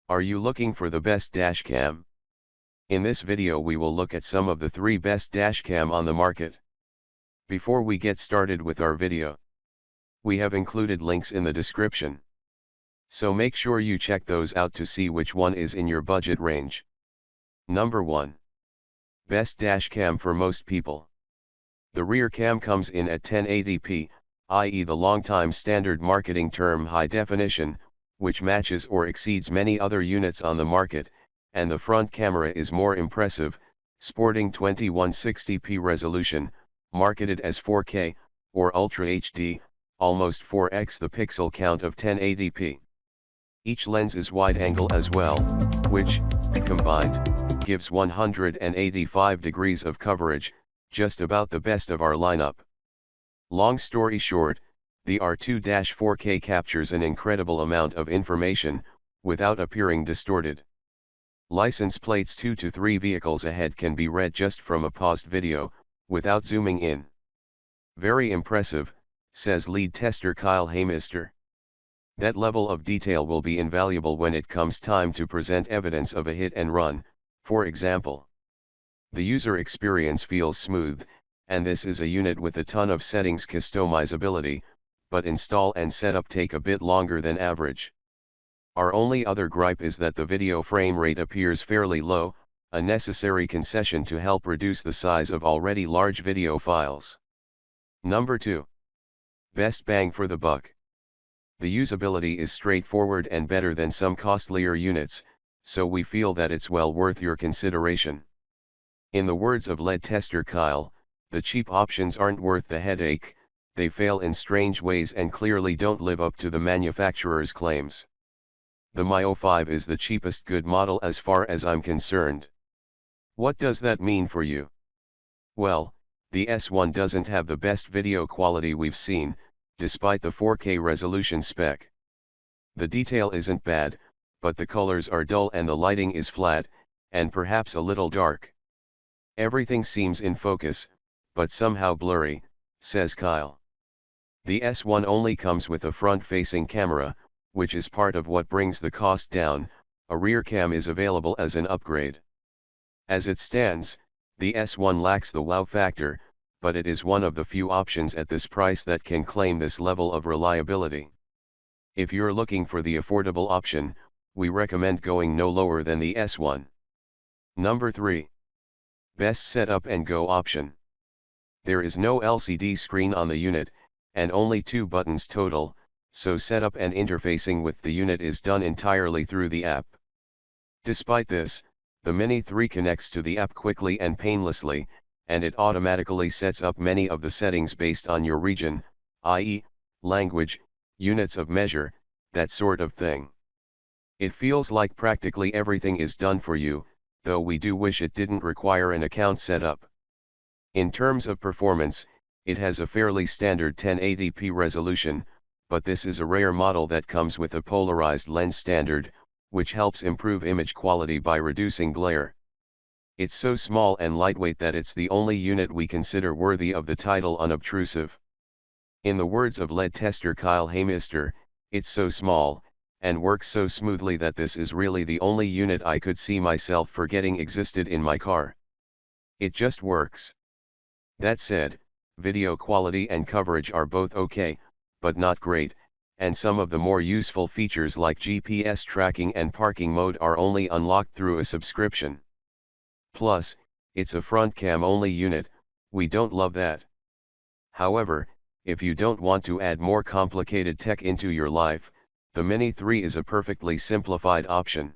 Are you looking for the best dashcam? In this video we will look at some of the 3 best dashcam on the market. Before we get started with our video, we have included links in the description. So make sure you check those out to see which one is in your budget range. Number 1. Best dashcam for most people. The rear cam comes in at 1080p, i.e. the long-time standard marketing term high definition, which matches or exceeds many other units on the market, and the front camera is more impressive, sporting 2160p resolution, marketed as 4K, or Ultra HD, almost 4x the pixel count of 1080p. Each lens is wide-angle as well, which, combined, gives 185 degrees of coverage, just about the best of our lineup. Long story short, the R2-4K captures an incredible amount of information, without appearing distorted. License plates 2 to 3 vehicles ahead can be read just from a paused video, without zooming in. Very impressive, says lead tester Kyle Haymister. That level of detail will be invaluable when it comes time to present evidence of a hit and run, for example. The user experience feels smooth, and this is a unit with a ton of settings customizability, but install and setup take a bit longer than average. Our only other gripe is that the video frame rate appears fairly low, a necessary concession to help reduce the size of already large video files. Number 2. Best bang for the buck. The usability is straightforward and better than some costlier units, so we feel that it's well worth your consideration. In the words of lead tester Kyle, the cheap options aren't worth the headache, they fail in strange ways and clearly don't live up to the manufacturer's claims. The Mio 5 is the cheapest good model as far as I'm concerned. What does that mean for you? Well, the S1 doesn't have the best video quality we've seen, despite the 4K resolution spec. The detail isn't bad, but the colors are dull and the lighting is flat, and perhaps a little dark. Everything seems in focus, but somehow blurry, says Kyle. The S1 only comes with a front-facing camera, which is part of what brings the cost down. A rear cam is available as an upgrade. As it stands, the S1 lacks the wow factor, but it is one of the few options at this price that can claim this level of reliability. If you're looking for the affordable option, we recommend going no lower than the S1. Number 3. Best setup and go option. There is no LCD screen on the unit, and only 2 buttons total, so setup and interfacing with the unit is done entirely through the app. Despite this, the Mini 3 connects to the app quickly and painlessly, and it automatically sets up many of the settings based on your region, i.e., language, units of measure, that sort of thing. It feels like practically everything is done for you, though we do wish it didn't require an account setup. In terms of performance, it has a fairly standard 1080p resolution, but this is a rare model that comes with a polarized lens standard, which helps improve image quality by reducing glare. It's so small and lightweight that it's the only unit we consider worthy of the title unobtrusive. In the words of lead tester Kyle Haymister, it's so small, and works so smoothly that this is really the only unit I could see myself forgetting existed in my car. It just works. That said, video quality and coverage are both okay, but not great, and some of the more useful features like GPS tracking and parking mode are only unlocked through a subscription. Plus, it's a front cam only unit, we don't love that. However, if you don't want to add more complicated tech into your life, the Mini 3 is a perfectly simplified option.